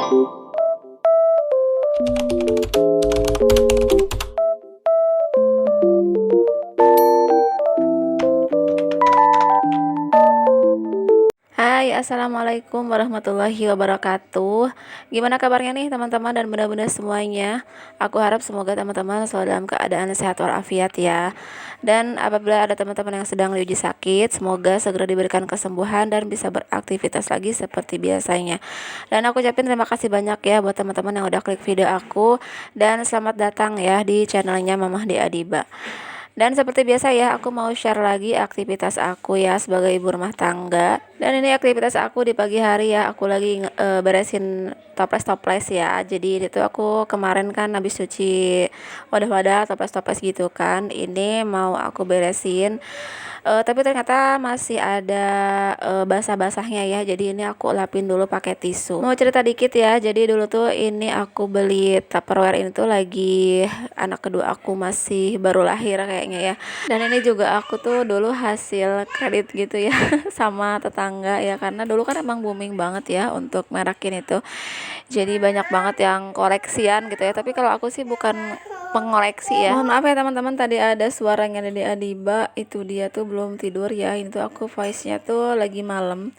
Hai, assalamualaikum warahmatullahi wabarakatuh. Gimana kabarnya nih teman-teman dan bunda-bunda semuanya? Aku harap semoga teman-teman selalu dalam keadaan sehat walafiat ya. Dan apabila ada teman-teman yang sedang diuji sakit, semoga segera diberikan kesembuhan dan bisa beraktivitas lagi seperti biasanya. Dan aku ucapin terima kasih banyak ya buat teman-teman yang udah klik video aku, dan selamat datang ya di channelnya Mamah Dea Diba. Dan seperti biasa ya, aku mau share lagi aktivitas aku ya sebagai ibu rumah tangga. Dan ini aktivitas aku di pagi hari ya, aku lagi beresin toples-toples ya. Jadi itu aku kemarin kan habis cuci wadah-wadah, toples-toples gitu kan. Ini mau aku beresin. Tapi ternyata masih ada basah-basahnya ya. Jadi ini aku lapin dulu pakai tisu. Mau cerita dikit ya. Jadi dulu tuh ini aku beli Tupperware ini tuh lagi anak kedua aku masih baru lahir kayaknya ya. Dan ini juga aku tuh dulu hasil kredit gitu ya sama tetangga ya, karena dulu kan emang booming banget ya untuk merakin itu. Jadi banyak banget yang koleksian gitu ya. Tapi kalau aku sih bukan pengoleksi ya. Mohon maaf ya teman-teman, tadi ada suaranya Dede Adiba, itu dia tuh belum tidur ya. Ini tuh aku voice-nya tuh lagi malam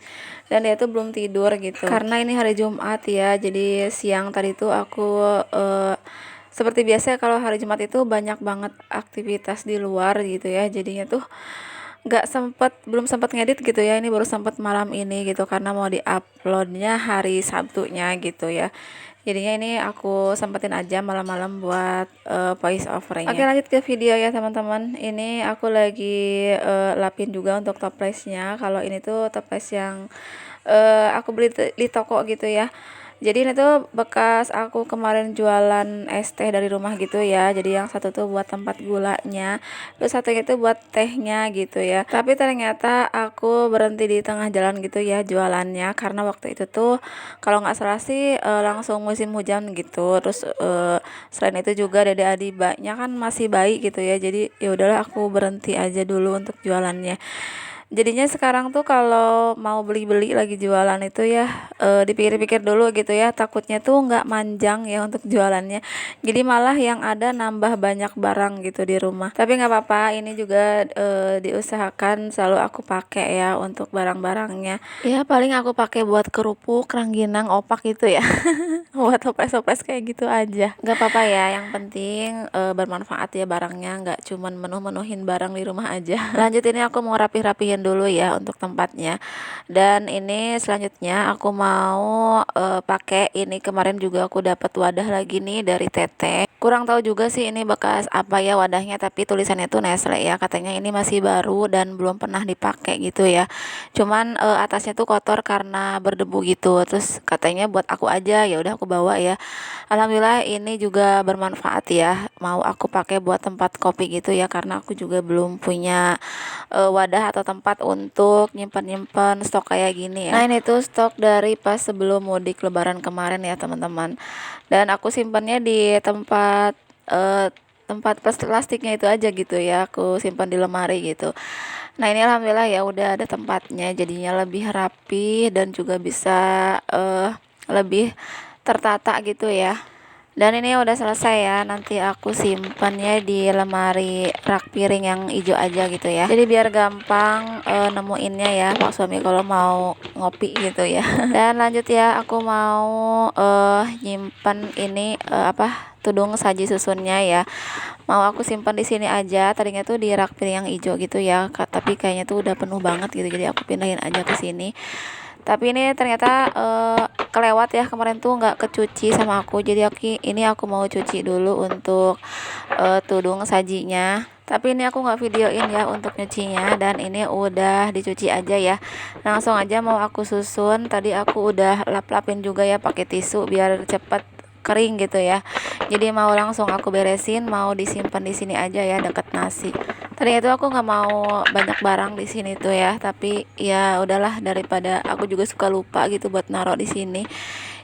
dan dia tuh belum tidur gitu. Karena ini hari Jumat ya. Jadi siang tadi tuh aku seperti biasa kalau hari Jumat itu banyak banget aktivitas di luar gitu ya. Jadinya tuh belum sempat ngedit gitu ya. Ini baru sempat malam ini gitu karena mau diuploadnya hari Sabtunya gitu ya. Jadinya ini aku sempetin aja malam-malam buat voice overnya. Oke, lanjut ke video ya teman-teman. Ini aku lagi lapin juga untuk toplesnya. Kalau ini tuh toples yang aku beli di toko gitu ya. Jadi ini tuh bekas aku kemarin jualan es teh dari rumah gitu ya. Jadi yang satu tuh buat tempat gulanya, terus satunya itu buat tehnya gitu ya. Tapi ternyata aku berhenti di tengah jalan gitu ya jualannya, karena waktu itu tuh kalau nggak salah sih langsung musim hujan gitu. Terus selain itu juga Dede Adibanya kan masih bayi gitu ya. Jadi ya udahlah aku berhenti aja dulu untuk jualannya. Jadinya sekarang tuh kalau mau beli-beli lagi jualan itu ya dipikir-pikir dulu gitu ya, takutnya tuh nggak manjang ya untuk jualannya. Jadi malah yang ada nambah banyak barang gitu di rumah. Tapi nggak apa-apa, ini juga diusahakan selalu aku pakai ya untuk barang-barangnya. Ya paling aku pakai buat kerupuk, rangginang, opak gitu ya. Buat toples-toples kayak gitu aja. Nggak apa-apa ya, yang penting bermanfaat ya barangnya, nggak cuman menuhin barang di rumah aja. Lanjut, ini aku mau rapih-rapihin dulu ya untuk tempatnya. Dan ini selanjutnya aku mau pakai ini, kemarin juga aku dapat wadah lagi nih dari Tete. Kurang tahu juga sih ini bekas apa ya wadahnya, tapi tulisannya tuh Nestle ya. Katanya ini masih baru dan belum pernah dipakai gitu ya. Cuman atasnya tuh kotor karena berdebu gitu. Terus katanya buat aku aja, ya udah aku bawa ya. Alhamdulillah ini juga bermanfaat ya. Mau aku pakai buat tempat kopi gitu ya, karena aku juga belum punya wadah atau tempat untuk nyimpan stok kayak gini ya. Nah ini tuh stok dari pas sebelum mudik lebaran kemarin ya teman-teman. Dan aku simpannya di tempat plastiknya itu aja gitu ya. Aku simpan di lemari gitu. Nah ini alhamdulillah ya udah ada tempatnya, jadinya lebih rapi dan juga bisa lebih tertata gitu ya. Dan ini udah selesai ya, nanti aku simpannya di lemari rak piring yang hijau aja gitu ya. Jadi biar gampang nemuinnya ya Pak suami kalau mau ngopi gitu ya. Dan lanjut ya, aku mau nyimpan ini tudung saji susunnya ya. Mau aku simpan di sini aja. Tadinya tuh di rak piring yang hijau gitu ya, tapi kayaknya tuh udah penuh banget gitu. Jadi aku pindahin aja ke sini. Tapi ini ternyata kelewat ya, kemarin tuh nggak kecuci sama aku. Jadi ini aku mau cuci dulu untuk tudung sajinya. Tapi ini aku nggak videoin ya untuk nyucinya, dan ini udah dicuci aja ya. Langsung aja mau aku susun. Tadi aku udah lap-lapin juga ya pakai tisu biar cepet kering gitu ya. Jadi mau langsung aku beresin, mau disimpan di sini aja ya deket nasi. Tadi itu aku nggak mau banyak barang di sini tuh ya, tapi ya udahlah daripada aku juga suka lupa gitu buat naruh di sini.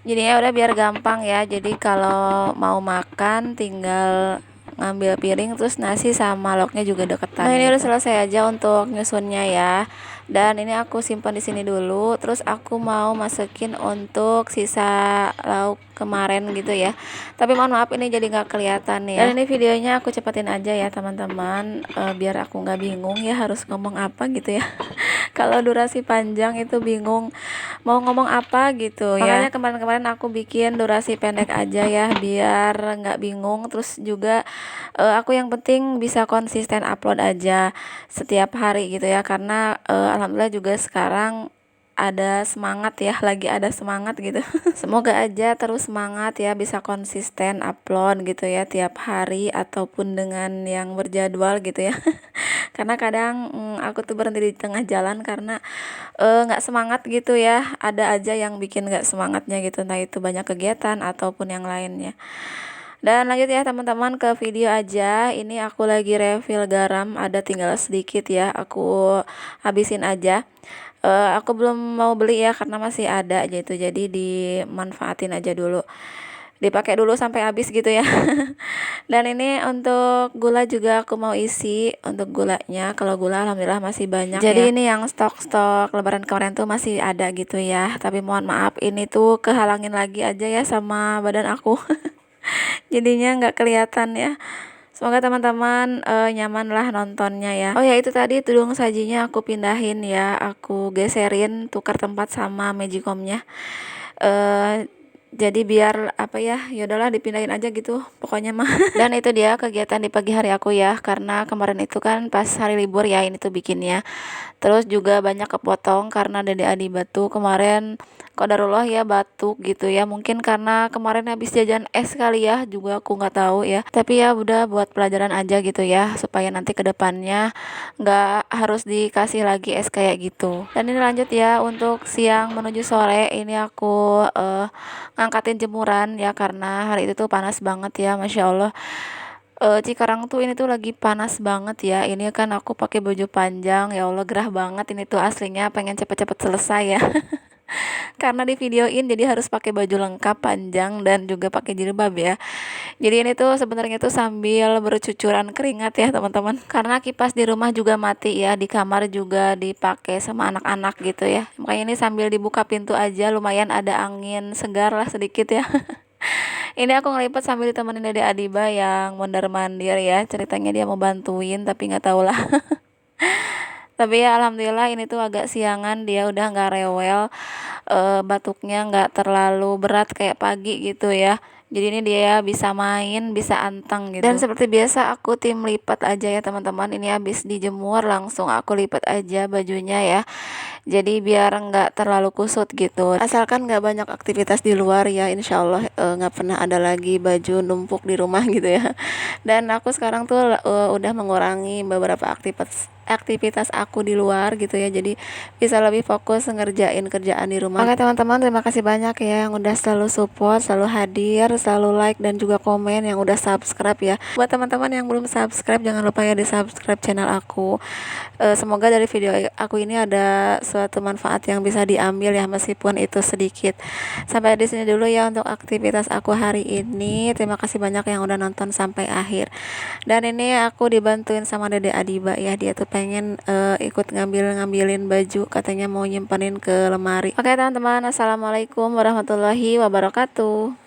Jadi ya udah biar gampang ya. Jadi kalau mau makan tinggal ngambil piring, terus nasi sama lauknya juga deketan. Nah ini udah selesai aja untuk nyusunnya ya. Dan ini aku simpan di sini dulu. Terus aku mau masukin untuk sisa lauk kemarin gitu ya. Tapi mohon maaf ini jadi nggak kelihatan ya. Dan ini videonya aku cepetin aja ya teman-teman, biar aku nggak bingung ya harus ngomong apa gitu ya. Kalau durasi panjang itu bingung mau ngomong apa gitu ya. Makanya kemarin-kemarin aku bikin durasi pendek aja ya biar nggak bingung. Terus juga aku yang penting bisa konsisten upload aja setiap hari gitu ya, karena alhamdulillah juga sekarang ada semangat ya, lagi ada semangat gitu. Semoga aja terus semangat ya, bisa konsisten upload gitu ya tiap hari ataupun dengan yang berjadwal gitu ya. Karena kadang aku tuh berhenti di tengah jalan karena nggak semangat gitu ya, ada aja yang bikin nggak semangatnya gitu, entah itu banyak kegiatan ataupun yang lainnya. Dan lanjut ya teman-teman ke video aja. Ini aku lagi refill garam, ada tinggal sedikit ya, aku habisin aja. Aku belum mau beli ya karena masih ada gitu, jadi dimanfaatin aja dulu, dipakai dulu sampai habis gitu ya. Dan ini untuk gula juga aku mau isi untuk gulanya. Kalau gula alhamdulillah masih banyak jadi ya. Ini yang stok-stok lebaran kemarin tuh masih ada gitu ya, tapi mohon maaf ini tuh kehalangin lagi aja ya sama badan aku. Jadinya nggak kelihatan ya. Semoga teman-teman nyaman lah nontonnya ya. Oh ya, itu tadi tudung sajinya aku pindahin ya, aku geserin, tukar tempat sama magicomnya. Jadi biar apa ya, yaudahlah dipindahin aja gitu pokoknya mah. Dan itu dia kegiatan di pagi hari aku ya, karena kemarin itu kan pas hari libur ya ini tuh bikinnya. Terus juga banyak kepotong karena Dede Adi batu kemarin, qadarullah ya batuk gitu ya, mungkin karena kemarin habis jajan es kali ya, juga aku nggak tahu ya. Tapi ya udah buat pelajaran aja gitu ya, supaya nanti kedepannya nggak harus dikasih lagi es kayak gitu. Dan ini lanjut ya, untuk siang menuju sore ini aku ngangkatin jemuran ya, karena hari itu tuh panas banget ya, Masya Allah. Cikarang tuh ini tuh lagi panas banget ya. Ini kan aku pakai baju panjang, ya Allah gerah banget ini tuh, aslinya pengen cepet-cepet selesai ya. Karena di videoin jadi harus pakai baju lengkap panjang dan juga pakai jilbab ya. Jadi ini tuh sebenarnya tuh sambil bercucuran keringat ya teman-teman. Karena kipas di rumah juga mati ya, di kamar juga dipakai sama anak-anak gitu ya. Makanya ini sambil dibuka pintu aja, lumayan ada angin segar lah sedikit ya. Ini aku ngelipet sambil ditemenin Dede Adiba yang mondar-mandir ya. Ceritanya dia mau bantuin tapi nggak tahu lah. Tapi ya alhamdulillah ini tuh agak siangan dia udah nggak rewel, batuknya nggak terlalu berat kayak pagi gitu ya. Jadi ini dia bisa main, bisa anteng gitu. Dan seperti biasa aku tim lipat aja ya teman-teman. Ini habis dijemur langsung aku lipat aja bajunya ya. Jadi biar nggak terlalu kusut gitu. Asalkan nggak banyak aktivitas di luar ya, insya Allah nggak pernah ada lagi baju numpuk di rumah gitu ya. Dan aku sekarang tuh udah mengurangi beberapa aktivitas aku di luar gitu ya, jadi bisa lebih fokus ngerjain kerjaan di rumah. Oke teman-teman, terima kasih banyak ya yang udah selalu support, selalu hadir, selalu like dan juga komen, yang udah subscribe ya. Buat teman-teman yang belum subscribe, jangan lupa ya di subscribe channel aku. Semoga dari video aku ini ada suatu manfaat yang bisa diambil ya, meskipun itu sedikit. Sampai di sini dulu ya untuk aktivitas aku hari ini. Terima kasih banyak yang udah nonton sampai akhir. Dan ini aku dibantuin sama Dede Adiba ya, dia tuh pengen ikut ngambilin baju, katanya mau nyimpanin ke lemari. Oke teman-teman, assalamualaikum warahmatullahi wabarakatuh.